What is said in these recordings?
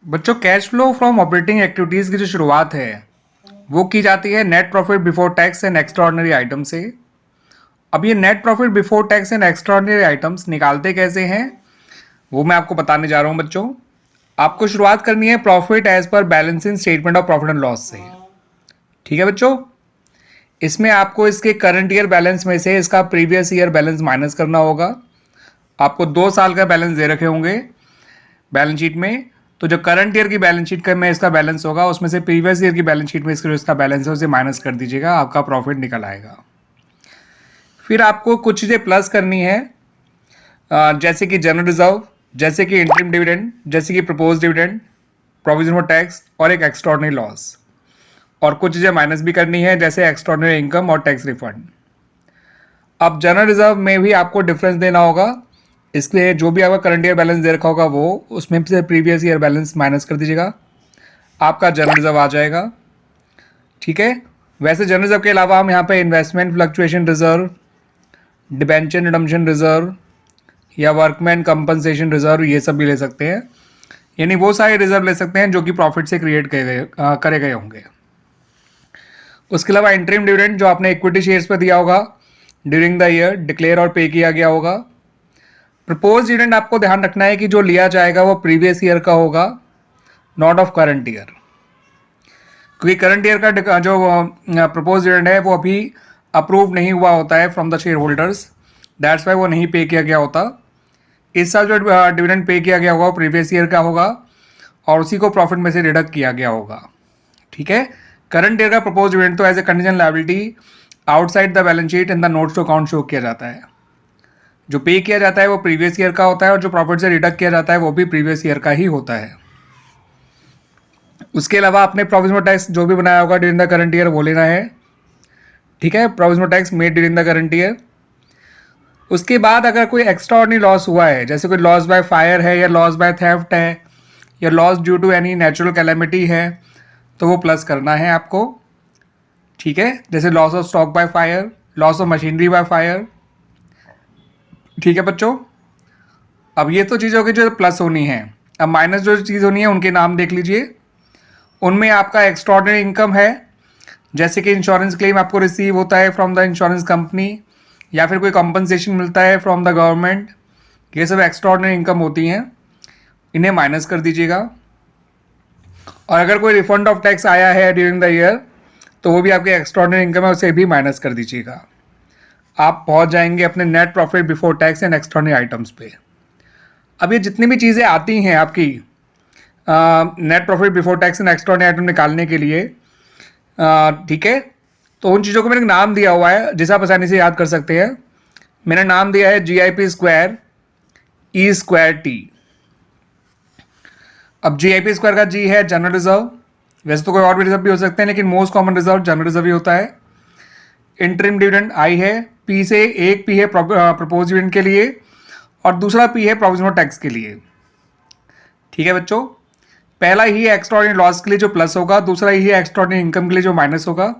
बच्चों, cash flow from operating activities की जो शुरुआत है वो की जाती है net profit before tax and extraordinary item से। अब ये net profit before tax and extraordinary items निकालते कैसे हैं वो मैं आपको बताने जा रहा हूँ बच्चों। आपको शुरुआत करनी है profit as per balancing statement of profit and loss से। ठीक है बच्चों, इसमें आपको इसके करंट ईयर बैलेंस में से इसका प्रीवियस ईयर बैलेंस माइनस करना होगा। आपको 2 साल का बैलेंस दे रखे होंगे बैलेंस शीट में, तो जो करंट ईयर की बैलेंस शीट का में इसका बैलेंस होगा उसमें से प्रीवियस ईयर की बैलेंस शीट में इसका बैलेंस है उसे माइनस कर दीजिएगा, आपका प्रॉफिट निकल आएगा। फिर आपको कुछ चीज़ें प्लस करनी है, जैसे कि जनरल रिजर्व, जैसे कि इंटरिम डिविडेंड, जैसे कि propose dividend, provision for tax और एक एक्स्ट्राऑर्डिनरी लॉस। और कुछ चीज़ें माइनस भी करनी है जैसे एक्स्ट्राऑर्डिनरी इनकम और टैक्स रिफंड। अब जनरल रिजर्व में भी आपको डिफरेंस देना होगा, इसलिए जो भी आपका करंट ईयर बैलेंस दे रखा होगा वो उसमें से प्रीवियस ईयर बैलेंस माइनस कर दीजिएगा, आपका जनरल रिजर्व आ जाएगा। ठीक है, वैसे जनरल रिजर्व के अलावा हम यहाँ पे investment fluctuation reserve, debenture redemption reserve या वर्कमैन कंपनसेशन रिजर्व ये सब भी ले सकते हैं, यानी वो सारे रिजर्व ले सकते हैं जो कि प्रॉफिट से क्रिएट करे गए होंगे। उसके अलावा इंटरिम डिविडेंड जो आपने इक्विटी शेयर्स पर दिया होगा ड्यूरिंग द ईयर डिक्लेयर और पे किया गया होगा। प्रपोज डिविडेंड आपको ध्यान रखना है कि जो लिया जाएगा वो प्रीवियस ईयर का होगा, नॉट ऑफ करंट ईयर, क्योंकि करंट ईयर का जो प्रपोज डिविडेंड है वो अभी अप्रूव नहीं हुआ होता है from the share holders, that's why वो नहीं पे किया गया होता। इस साल जो डिविडेंड पे किया गया होगा वो प्रीवियस ईयर का होगा और उसी को प्रॉफिट में से डिडक्ट किया गया होगा। ठीक है, करंट ईयर का प्रपोज डिविडेंड तो as a contingent liability outside the balance sheet in the notes to account show किया जाता है। जो पे किया जाता है वो प्रीवियस ईयर का होता है और जो प्रॉफिट से डिडक्ट किया जाता है वो भी प्रीवियस ईयर का ही होता है। उसके अलावा आपने प्रोविजनल टैक्स जो भी बनाया होगा ड्यूरिंग द करंट ईयर वो लेना है। ठीक है, provisional tax made during the current year. उसके बाद अगर कोई एक्स्ट्रा ऑर्डिनरी लॉस हुआ है, जैसे कोई लॉस बाय फायर है या लॉस बाय थेफ्ट है या loss due to any natural calamity है, तो वो प्लस करना है आपको। ठीक है, जैसे loss of stock by fire, loss of machinery by fire. ठीक है बच्चों, अब ये तो चीज़ होगी जो प्लस होनी है। अब माइनस जो चीज़ होनी है उनके नाम देख लीजिए। उनमें आपका एक्स्ट्राऑर्डिनरी इनकम है, जैसे कि इंश्योरेंस क्लेम आपको रिसीव होता है फ्रॉम द इंश्योरेंस कंपनी या फिर कोई कंपनसेशन मिलता है फ्रॉम द गवर्नमेंट, ये सब एक्स्ट्राऑर्डिनरी इनकम होती हैं, इन्हें माइनस कर दीजिएगा। और अगर कोई रिफंड ऑफ टैक्स आया है ड्यूरिंग द ईयर तो वो भी आपके एक्स्ट्राऑर्डिनरी इनकम है, उसे भी माइनस कर दीजिएगा। आप पहुंच जाएंगे अपने net profit before tax and extraordinary items पे। अब ये जितनी भी चीज़ें आती हैं आपकी net profit before tax and extraordinary item निकालने के लिए, ठीक है, तो उन चीज़ों को मैंने नाम दिया हुआ है जिसे आप आसानी से याद कर सकते हैं। मैंने नाम दिया है GIP square E square T. अब GIP स्क्वायर का G है जनरल रिजर्व, वैसे तो कोई और भी रिजर्व भी हो सकते हैं लेकिन most common reserve general reserve ही होता है। इंटरिम डिविडेंड I है, P से एक P है प्रपोज डिविडेंड के लिए और दूसरा P है प्रोविजनल टैक्स के लिए। ठीक है बच्चों, पहला ही एक्स्ट्राऑर्डिनरी लॉस के लिए जो प्लस होगा, दूसरा ही एक्स्ट्राऑर्डिनरी इनकम के लिए जो माइनस होगा,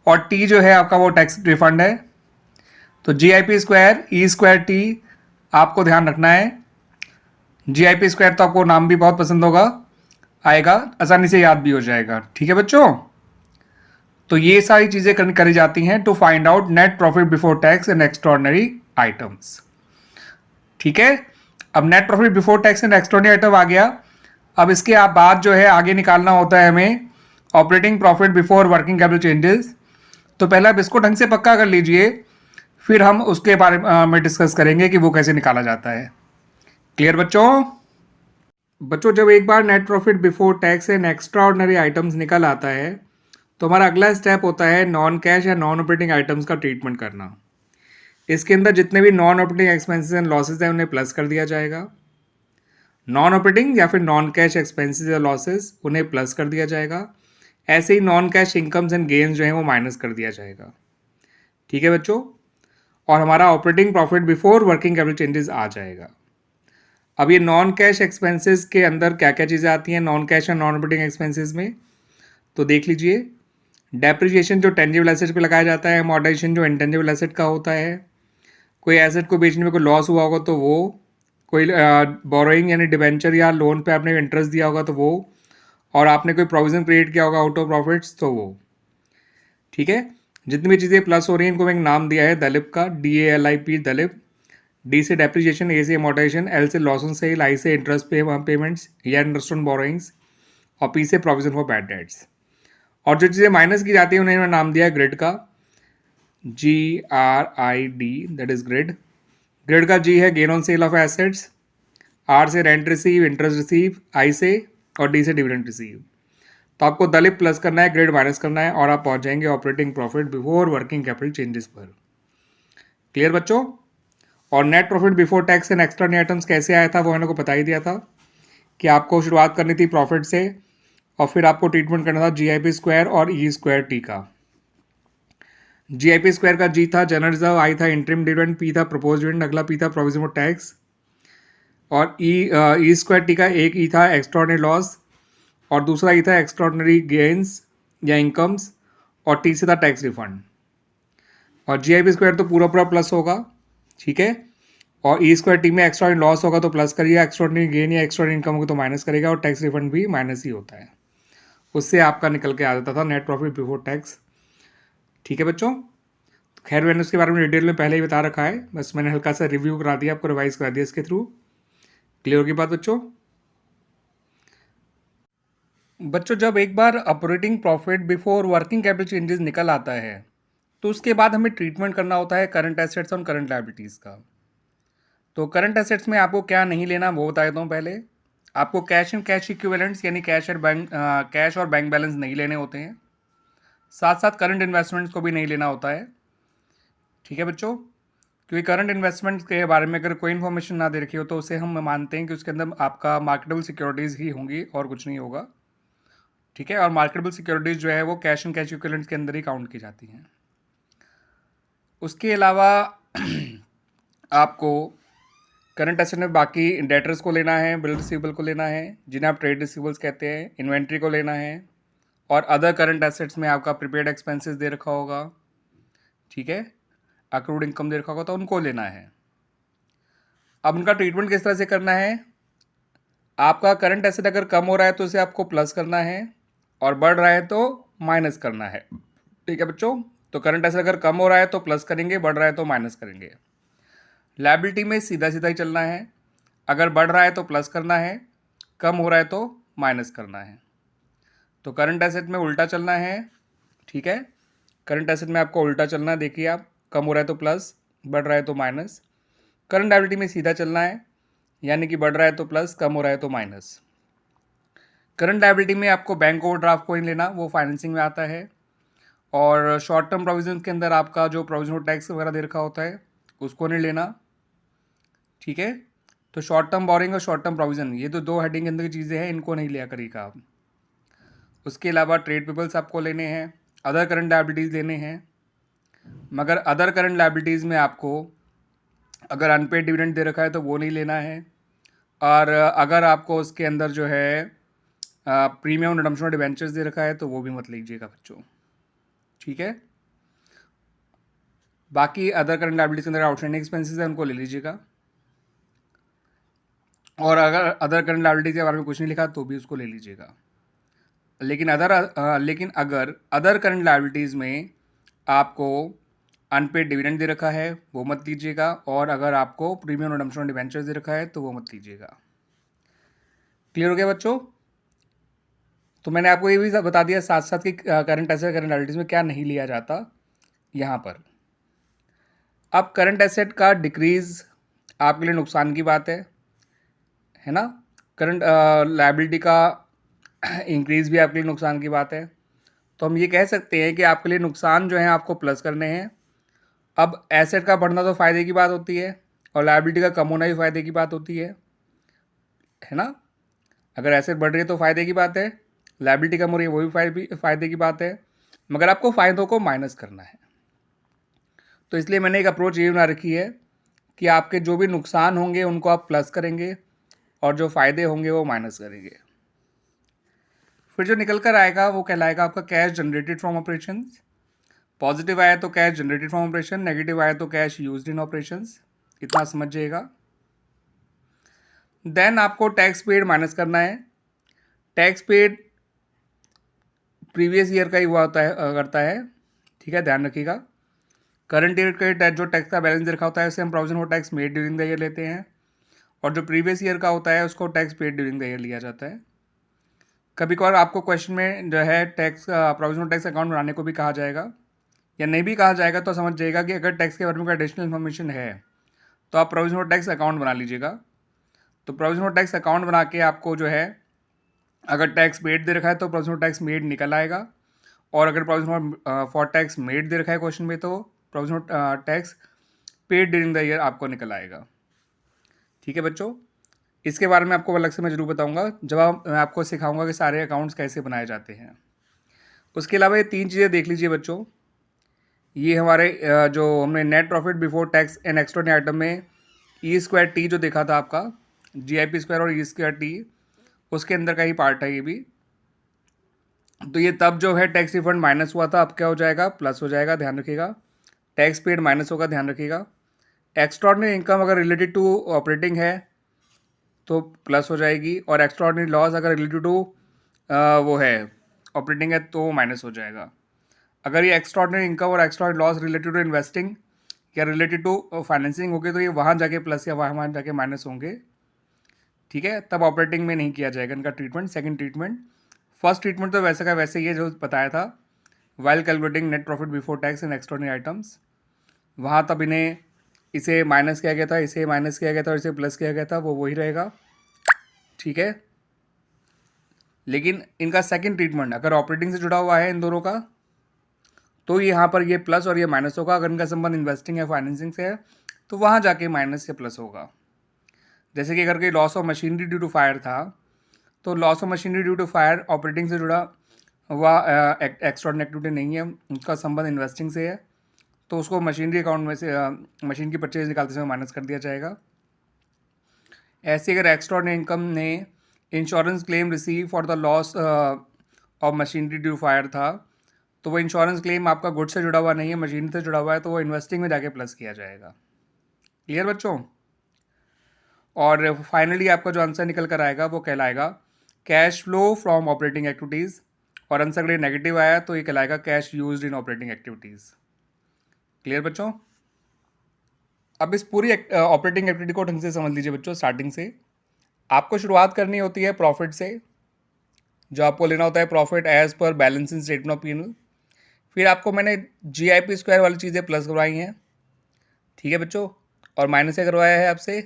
और T जो है आपका वो टैक्स रिफंड है। तो GIP square E square T आपको ध्यान रखना है। GIP स्क्वायर तो आपको नाम भी बहुत पसंद होगा, आएगा, आसानी से याद भी हो जाएगा। ठीक है बच्चों, तो ये सारी चीज़ें करी जाती हैं to find out net profit before tax and extraordinary items. ठीक है, अब net profit before tax and extraordinary item आ गया। अब इसके बाद जो है आगे निकालना होता है हमें operating profit before working capital changes. तो पहले आप इसको ढंग से पक्का कर लीजिए, फिर हम उसके बारे में डिस्कस करेंगे कि वो कैसे निकाला जाता है। क्लियर बच्चों? बच्चों, जब एक बार net profit before tax and extraordinary items निकल आता है तो हमारा अगला स्टेप होता है नॉन कैश या नॉन ऑपरेटिंग आइटम्स का ट्रीटमेंट करना। इसके अंदर जितने भी non operating expenses and losses हैं उन्हें प्लस कर दिया जाएगा। नॉन ऑपरेटिंग या फिर नॉन कैश एक्सपेंसेस या लॉसेज उन्हें प्लस कर दिया जाएगा। ऐसे ही non cash incomes and gains जो हैं वो माइनस कर दिया जाएगा। ठीक है बच्चों, और हमारा operating profit before working capital changes आ जाएगा। अब ये नॉन कैश एक्सपेंसेस के अंदर क्या क्या चीज़ें आती हैं नॉन कैश और नॉन ऑपरेटिंग एक्सपेंसेस में, तो देख लीजिए। डेप्रिसिएशन जो टेंजिबल एसेट पे लगाया जाता है, अमोर्टाइजेशन जो इंटेंजिबल एसेट का होता है, कोई एसेट को बेचने में कोई लॉस हुआ होगा तो वो, कोई बोरोइंग यानी डिबेंचर या लोन पे आपने इंटरेस्ट दिया होगा तो वो, और आपने कोई प्रोविज़न क्रिएट किया होगा आउट ऑफ प्रॉफिट्स तो वो। ठीक है, जितनी भी चीज़ें प्लस हो रही हैं इनको मैं एक नाम दिया है दलिप का, DALIP दलिप। डी से डेप्रिसिएशन, ए से अमोर्टाइजेशन, एल से लॉस ऑन सेल, आई से इंटरेस्ट पेमेंट्स या इंटरेस्ट ऑन बोरोइंग्स, और पी से प्रोविजन फॉर बैड डेट्स। और जो चीज़ें माइनस की जाती है उन्हें मैं नाम दिया ग्रिड का, GRID, that is grid. Grid का जी है gain on sale of assets, R से rent receive, interest receive, I से, और डी से डिविडेंड रिसीव। तो आपको दलिप प्लस करना है, ग्रिड माइनस करना है, और आप पहुंच जाएंगे operating profit before working capital changes पर। क्लियर बच्चों? और net profit before tax and extra items कैसे आया था वो मैंने को बता ही दिया था कि आपको शुरुआत करनी थी प्रॉफिट से, और फिर आपको ट्रीटमेंट करना था GIP स्क्वायर और E²T का। GIP स्क्वायर का जी था जनरल रिजर्व, आई था इंटरिम डिविडेंड, पी था प्रपोज डिविडेंड, अगला पी था प्रोविजन फॉर टैक्स, और E²T का एक ई था एक्स्ट्राऑर्डिनरी लॉस, और दूसरा ई था एक्स्ट्राऑर्डिनरी गेन्स या इनकम्स, और टी से था टैक्स रिफंड। और GIP स्क्वायर तो पूरा पूरा प्लस होगा, ठीक है, और E²T में एक्स्ट्राऑर्डिनरी लॉस होगा तो प्लस करिएगा, एक्स्ट्राऑर्डिनरी गेन या एक्स्ट्राऑर्डिनरी इनकम होगा तो माइनस करेगा, और टैक्स रिफंड भी माइनस ही होता है, उससे आपका निकल के आ जाता था नेट प्रॉफिट बिफोर टैक्स। ठीक है बच्चों, तो खैर मैंने उसके बारे में डिटेल में पहले ही बता रखा है, बस मैंने हल्का सा रिव्यू करा दिया, आपको रिवाइज करा दिया इसके थ्रू। क्लियर होगी बात बच्चों? बच्चों जब एक बार operating profit before working capital changes निकल आता है तो उसके बाद हमें ट्रीटमेंट करना होता है करंट एसेट्स और करंट लायबिलिटीज़ का। तो करंट एसेट्स में आपको क्या नहीं लेना वो बता देता हूँ पहले। आपको कैश एंड कैश इक्विवेलेंट्स यानी कैश और बैंक बैलेंस नहीं लेने होते हैं, साथ साथ करंट इन्वेस्टमेंट्स को भी नहीं लेना होता है। ठीक है बच्चों, क्योंकि करंट इन्वेस्टमेंट्स के बारे में अगर कोई इन्फॉर्मेशन ना दे रखी हो तो उसे हम मानते हैं कि उसके अंदर आपका मार्केटेबल सिक्योरिटीज़ ही होंगी और कुछ नहीं होगा। ठीक है, और मार्केटेबल सिक्योरिटीज़ जो है वो कैश एंड कैश इक्विवेलेंट्स के अंदर ही काउंट की जाती हैं। उसके अलावा आपको करंट एसेट में बाकी डेटर्स को लेना है, बिल रिसीवेबल को लेना है जिन्हें आप ट्रेड रिसीवेबल्स कहते हैं, इन्वेंट्री को लेना है, और अदर करंट एसेट्स में आपका प्रीपेड एक्सपेंसेस दे रखा होगा, ठीक है, अक्रूड इनकम दे रखा होगा तो उनको लेना है। अब उनका ट्रीटमेंट किस तरह से करना है? आपका करंट एसेट अगर कम हो रहा है तो उसे आपको प्लस करना है, और बढ़ रहा है तो माइनस करना है। ठीक है बच्चों, तो करंट एसेट अगर कम हो रहा है तो प्लस करेंगे, बढ़ रहा है तो माइनस करेंगे। लायबिलिटी में सीधा सीधा ही चलना है, अगर बढ़ रहा है तो प्लस करना है, कम हो रहा है तो माइनस करना है। तो करंट एसेट में उल्टा चलना है, ठीक है, करंट एसेट में आपको उल्टा चलना है। देखिए आप, कम हो रहा है तो प्लस, बढ़ रहा है तो माइनस। करंट लायबिलिटी में सीधा चलना है, यानी कि बढ़ रहा है तो प्लस, कम हो रहा है तो माइनस। करंट लायबिलिटी में आपको बैंक ओवरड्राफ्ट को नहीं लेना, वो फाइनेंसिंग में आता है। और शॉर्ट टर्म प्रोविजन के अंदर आपका जो प्रोविजन टैक्स वगैरह दे रखा होता है उसको नहीं लेना। ठीक है, तो शॉर्ट टर्म बोरिंग और शॉर्ट टर्म प्रोविजन ये तो दो हेडिंग के अंदर की चीज़ें हैं, इनको नहीं लिया करिएगा आप। उसके अलावा ट्रेड पेबल्स आपको लेने हैं, अदर करंट लायबिलिटीज़ लेने हैं, मगर अदर करंट लायबिलिटीज़ में आपको अगर अनपेड डिविडेंड दे रखा है तो वो नहीं लेना है, और अगर आपको उसके अंदर जो है प्रीमियम रिडम्पशन डिबेंचर्स दे रखा है तो वो भी मत लीजिएगा बच्चों। ठीक है, बाकी अदर करंट लायबिलिटीज़ के अंदर आउटस्टैंडिंग एक्सपेंसेस है उनको ले लीजिएगा, और अगर अदर करंट लायबिलिटीज़ के बारे में कुछ नहीं लिखा तो भी उसको ले लीजिएगा। लेकिन अगर अदर करंट लायबिलिटीज़ में आपको अनपेड डिविडेंड दे रखा है वो मत लीजिएगा, और अगर आपको प्रीमियम रिडम्पशन डिबेंचर्स दे रखा है तो वो मत लीजिएगा। क्लियर हो गया बच्चों? तो मैंने आपको ये भी बता दिया साथ साथ कि करंट एसेट करंट लायबिलिटीज़ में क्या नहीं लिया जाता यहाँ पर। अब करंट एसेट का डिक्रीज़ आपके लिए नुकसान की बात है ना। करंट लायबिलिटी का इंक्रीज़ भी आपके लिए नुकसान की बात है। तो हम ये कह सकते हैं कि आपके लिए नुकसान जो है आपको प्लस करने हैं। अब एसेट का बढ़ना तो फ़ायदे की बात होती है, और लायबिलिटी का कम होना भी फ़ायदे की बात होती है ना। अगर एसेट बढ़ रही है तो फ़ायदे की बात है, लायबिलिटी कम हो रही है वो भी फ़ायदे की बात है, मगर आपको फ़ायदों को माइनस करना है। तो इसलिए मैंने एक अप्रोच ये बना रखी है कि आपके जो भी नुकसान होंगे उनको आप प्लस करेंगे, और जो फ़ायदे होंगे वो माइनस करेंगे। फिर जो निकल कर आएगा वो कहलाएगा आपका cash generated from operations. Positive आया तो cash generated from operation, negative आया तो कैश यूज्ड इन ऑपरेशंस। इतना समझिएगा। देन आपको टैक्स पेड माइनस करना है। टैक्स पेड प्रीवियस ईयर का ही हुआ होता है करता है, ठीक है, ध्यान रखिएगा। करंट ईयर के जो टैक्स का बैलेंस रखा होता है उसे हम provision for tax made during the year लेते हैं, और जो प्रीवियस ईयर का होता है उसको tax paid during the year लिया जाता है। कभी कभार आपको क्वेश्चन में जो है टैक्स प्रोविजनल टैक्स अकाउंट बनाने को भी कहा जाएगा, या नहीं भी कहा जाएगा तो समझ जाइएगा कि अगर टैक्स के बारे में कोई एडिशनल इन्फॉर्मेशन है तो आप प्रोविजनल टैक्स अकाउंट बना लीजिएगा। तो प्रोविजनल टैक्स अकाउंट बना के आपको जो है अगर टैक्स पेड दे रखा है तो प्रोविजनल टैक्स मेड निकल आएगा, और अगर प्रोविजनल फॉर टैक्स मेड दे रखा है क्वेश्चन में तो provisional tax paid during the year आपको निकल आएगा। ठीक है बच्चों, इसके बारे में आपको अलग से मैं जरूर बताऊंगा जब मैं आपको सिखाऊंगा कि सारे अकाउंट्स कैसे बनाए जाते हैं। उसके अलावा ये 3 चीज़ें देख लीजिए बच्चों। ये हमारे जो हमने net profit before tax and extraordinary item में E²T जो देखा था आपका, GIP² और E²T, उसके अंदर का ही पार्ट है ये भी। तो ये तब जो है टैक्स रिफंड माइनस हुआ था, अब क्या हो जाएगा, प्लस हो जाएगा, ध्यान रखिएगा। टैक्स पेड माइनस होगा, ध्यान रखिएगा। एक्स्ट्राऑर्डिनरी इनकम अगर रिलेटेड टू ऑपरेटिंग है तो प्लस हो जाएगी, और एक्स्ट्राऑर्डिनरी लॉस अगर रिलेटेड टू वो है ऑपरेटिंग है तो माइनस हो जाएगा। अगर ये एक्स्ट्राऑर्डिनरी इनकम और extraordinary loss related to investing या रिलेटेड टू फाइनेंसिंग होगी तो ये वहाँ जाके प्लस या वहाँ जाके माइनस होंगे, ठीक है। तब ऑपरेटिंग में नहीं किया जाएगा इनका treatment. Second treatment, first treatment तो वैसे का वैसे ही है जो बताया था, while calculating net profit before tax and extraordinary items, वहाँ तब इन्हें इसे माइनस किया गया था, इसे माइनस किया गया था और इसे प्लस किया गया था, वो वही रहेगा, ठीक है। लेकिन इनका सेकंड ट्रीटमेंट अगर ऑपरेटिंग से जुड़ा हुआ है इन दोनों का तो यहाँ पर ये प्लस और ये माइनस होगा। अगर इनका संबंध इन्वेस्टिंग या फाइनेंसिंग से है तो वहाँ जाके माइनस या प्लस होगा। जैसे कि अगर कोई loss of machinery due to fire था तो loss of machinery due to fire operating से जुड़ा हुआ एक्स्ट्राऑर्डिनरी एक्टिविटी नहीं है, उसका संबंध इन्वेस्टिंग से है, तो उसको मशीनरी अकाउंट में से मशीन की परचेज निकालते समय माइनस कर दिया जाएगा। ऐसे अगर एक्स्ट्राऑर्डिनरी इनकम ने insurance claim receive for the loss of machinery due fire था तो वो इंश्योरेंस क्लेम आपका गुड से जुड़ा हुआ नहीं है, मशीन से जुड़ा हुआ है, तो वो इन्वेस्टिंग में जाके प्लस किया जाएगा। क्लियर बच्चों? और फाइनली आपका जो आंसर निकल कर आएगा वो कहलाएगा cash flow from operating activities, और आंसर अगर नेगेटिव आया तो ये कहलाएगा cash used in operating activities. Clear बच्चों? अब इस पूरी ऑपरेटिंग एक्टिविटी को ढंग से समझ लीजिए बच्चों। स्टार्टिंग से आपको शुरुआत करनी होती है प्रॉफिट से, जो आपको लेना होता है profit as per balance in statement of P&L। फिर आपको मैंने GIP² वाली चीज़ें प्लस करवाई हैं, ठीक है बच्चों, और माइनस से करवाया है आपसे।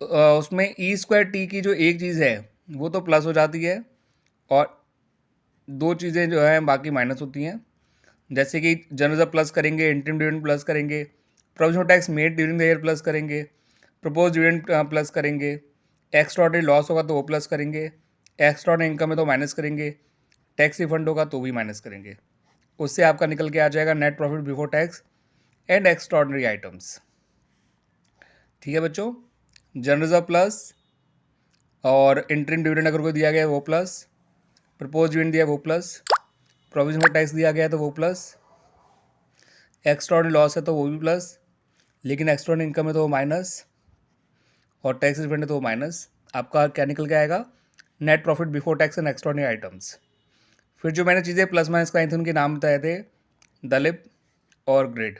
उसमें E²T की जो एक चीज़ है वो तो प्लस हो जाती है, और 2 चीज़ें जो हैं बाकी माइनस होती हैं। जैसे कि जनरल प्लस करेंगे, इंटरिम डिविडेंड प्लस करेंगे, provisional tax made during the year plus करेंगे, प्रपोज डिविडेंड प्लस करेंगे, एक्स्ट्राऑर्डिनरी लॉस होगा तो वो प्लस करेंगे, एक्स्ट्राऑर्डिनरी इनकम है तो माइनस करेंगे, टैक्स रिफंड होगा तो भी माइनस करेंगे। उससे आपका निकल के आ जाएगा net profit before tax and extraordinary items. ठीक है बच्चों, जनरल रिजर्व प्लस, और इंटरिम डिविडेंड अगर कोई दिया गया है वो प्लस, प्रपोज डिविडेंड दिया है वो प्लस, प्रोविजन फॉर टैक्स दिया गया है तो वो प्लस, एक्स्ट्राऑर्डिनरी लॉस है तो वो भी प्लस, लेकिन एक्स्ट्राऑर्डिनरी इनकम है तो वो माइनस, और टैक्स रिफंड है तो वो माइनस। आपका क्या निकल के आएगा, net profit before tax and extraordinary items. फिर जो मैंने चीज़ें प्लस माइनस कराई थी उनके नाम बताए थे, दलिप और ग्रेड।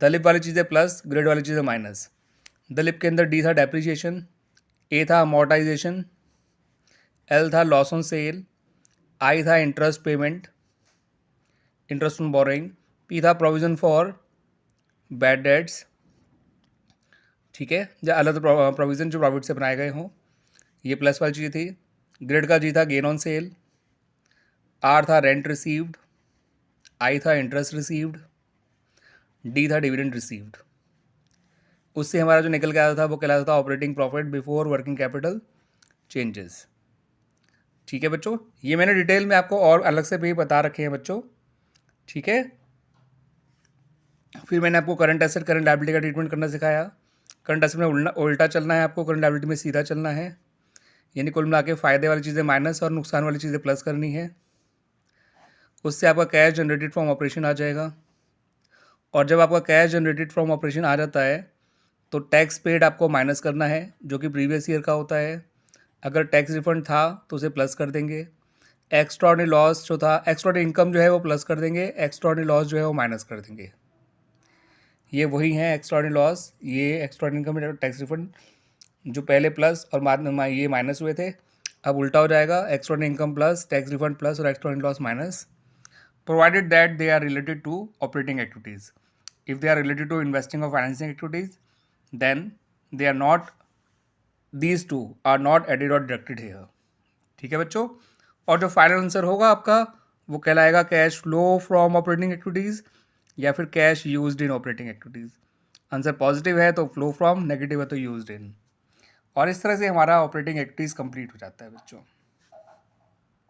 दलिप वाली चीज़ें प्लस, ग्रेड वाली चीज़ें माइनस। दलिप के अंदर D था डेप्रिसिएशन, A था अमोर्टाइजेशन, L था लॉस ऑन सेल, I था interest payment, interest on borrowing, P था प्रोविजन फॉर बैड डेट्स, ठीक है, या अलग प्रोविजन जो प्रॉफिट से बनाए गए हों, ये प्लस वाली चीज़ थी। ग्रेड का G था गेन ऑन सेल, R था रेंट रिसीव्ड, I था इंटरेस्ट रिसीव्ड, D था डिविडेंड रिसीव्ड। उससे हमारा जो निकल के आया था वो कहलाता था operating profit before working capital changes. ठीक है बच्चों, ये मैंने डिटेल में आपको और अलग से भी बता रखे हैं बच्चों, ठीक है। फिर मैंने आपको करंट एसेट करंट लायबिलिटी का ट्रीटमेंट करना सिखाया। करंट एसेट में उल्टा चलना है आपको, करंट लायबिलिटी में सीधा चलना है, यानी कुल मिला के फ़ायदे वाली चीज़ें माइनस और नुकसान वाली चीज़ें प्लस करनी है। उससे आपका कैश जनरेटेड फ्रॉम ऑपरेशन आ जाएगा, और जब आपका कैश जनरेटेड फ्रॉम ऑपरेशन आ जाता है तो टैक्स पेड आपको माइनस करना है जो कि प्रीवियस ईयर का होता है। अगर टैक्स रिफंड था तो उसे प्लस कर देंगे। एक्स्ट्राऑर्डिनरी लॉस जो था, एक्स्ट्राऑर्डिनरी इनकम जो है वो प्लस कर देंगे, एक्स्ट्राऑर्डिनरी लॉस जो है वो माइनस कर देंगे। ये वही है एक्स्ट्राऑर्डिनरी लॉस, ये एक्स्ट्राऑर्डिनरी इनकम टैक्स रिफंड जो पहले प्लस और बाद में ये माइनस हुए थे, अब उल्टा हो जाएगा, extraordinary income plus, tax refund plus और extraordinary loss minus, provided that they are related to operating activities. If they are related to investing or financing activities, then they are not, these two are not added or deducted here. ठीक है बच्चों, और जो final answer होगा आपका वो कहलाएगा cash flow from operating activities या फिर cash used in operating activities. Answer positive है तो फ्लो फ्रॉम, नेगेटिव है तो यूज्ड इन। और इस तरह से हमारा ऑपरेटिंग एक्टिविटीज़ कंप्लीट हो जाता है बच्चों।